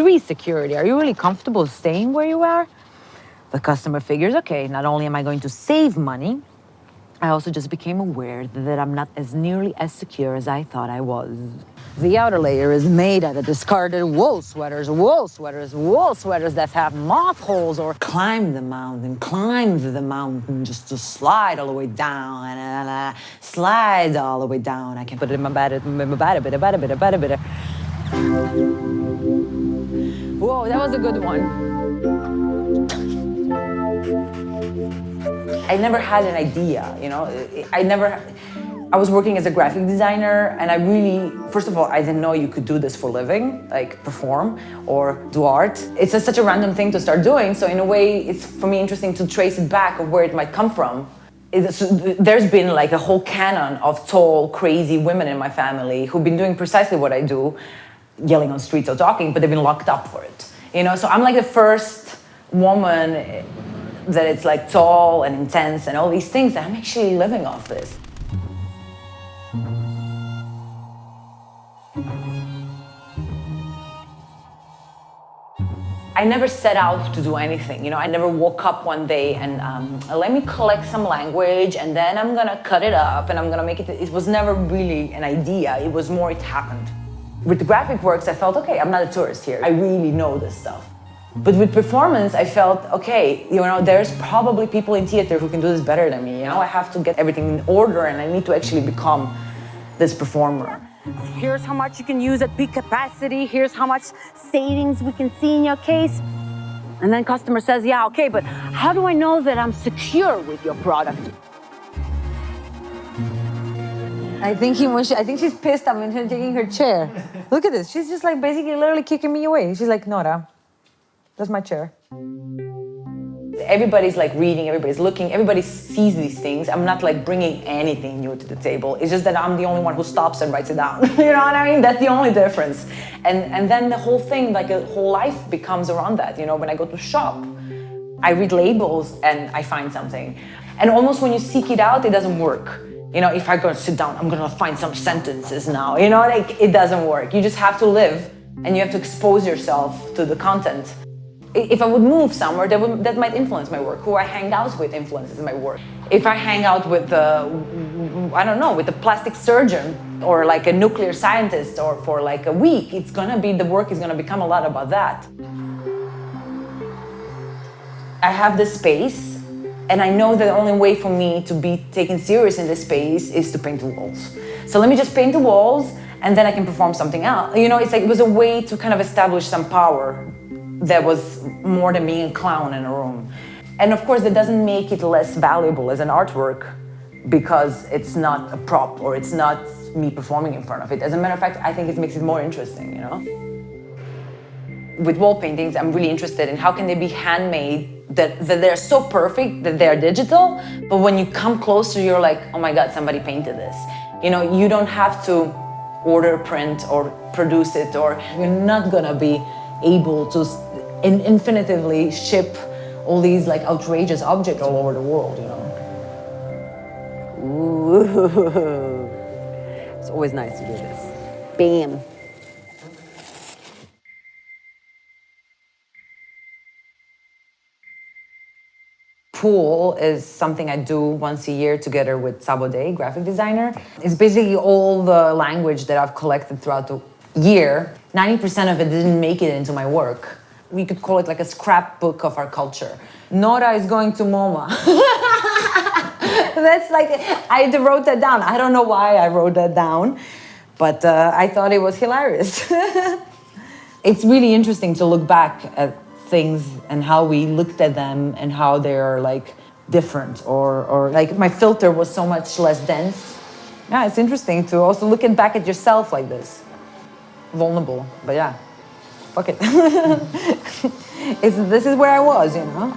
3, security. Are you really comfortable staying where you are? The customer figures, okay, not only am I going to save money, I also just became aware that I'm not as nearly as secure as I thought I was. The outer layer is made out of discarded wool sweaters that have moth holes, or climb the mountain just to slide all the way down, and slide all the way down. I can put it in my bed. Whoa, that was a good one. I never had an idea, you know. I was working as a graphic designer, and I really, first of all, I didn't know you could do this for a living, like perform or do art. It's such a random thing to start doing, so in a way, it's for me interesting to trace it back of where it might come from. There's been like a whole canon of tall, crazy women in my family who've been doing precisely what I do, yelling on streets or talking, but they've been locked up for it. You know, so I'm like the first woman that it's like tall and intense and all these things, that I'm actually living off this. I never set out to do anything, you know. I never woke up one day and let me collect some language and then I'm gonna cut it up and I'm gonna make it. It was never really an idea, it was more it happened. With the graphic works, I felt, okay, I'm not a tourist here. I really know this stuff. But with performance, I felt, okay, you know, there's probably people in theater who can do this better than me. You know, I have to get everything in order and I need to actually become this performer. Here's how much you can use at peak capacity. Here's how much savings we can see in your case. And then customer says, yeah, okay, but how do I know that I'm secure with your product? I think she's pissed I'm taking her chair. Look at this. She's just like basically literally kicking me away. She's like, Nora, that's my chair. Everybody's like reading, everybody's looking, everybody sees these things. I'm not like bringing anything new to the table. It's just that I'm the only one who stops and writes it down. You know what I mean? That's the only difference. And then the whole thing, like a whole life becomes around that. You know, when I go to shop, I read labels and I find something. And almost when you seek it out, it doesn't work. You know, if I go sit down, I'm gonna find some sentences now. You know, like it doesn't work. You just have to live and you have to expose yourself to the content. If I would move somewhere, that might influence my work. Who I hang out with influences my work. If I hang out with, I don't know, with a plastic surgeon or like a nuclear scientist or for like a week, the work is gonna become a lot about that. I have this space and I know that the only way for me to be taken serious in this space is to paint the walls. So let me just paint the walls and then I can perform something else. You know, it's like it was a way to kind of establish some power that was more than being a clown in a room. And of course, that doesn't make it less valuable as an artwork because it's not a prop or it's not me performing in front of it. As a matter of fact, I think it makes it more interesting, you know? With wall paintings, I'm really interested in how can they be handmade, that they're so perfect that they're digital, but when you come closer, you're like, oh my God, somebody painted this. You know, you don't have to order print or produce it, or you're not gonna be able to infinitively ship all these like outrageous objects all over the world, you know. Ooh. It's always nice to do this. Bam. Pool is something I do once a year together with Sabode, graphic designer. It's basically all the language that I've collected throughout the year. 90% of it didn't make it into my work. We could call it like a scrapbook of our culture. Nora is going to MoMA. That's like, I wrote that down. I don't know why I wrote that down, but I thought it was hilarious. It's really interesting to look back at things and how we looked at them and how they're like different or like my filter was so much less dense. Yeah, it's interesting to also look back at yourself like this. Vulnerable, but yeah, fuck it. This is where I was, you know?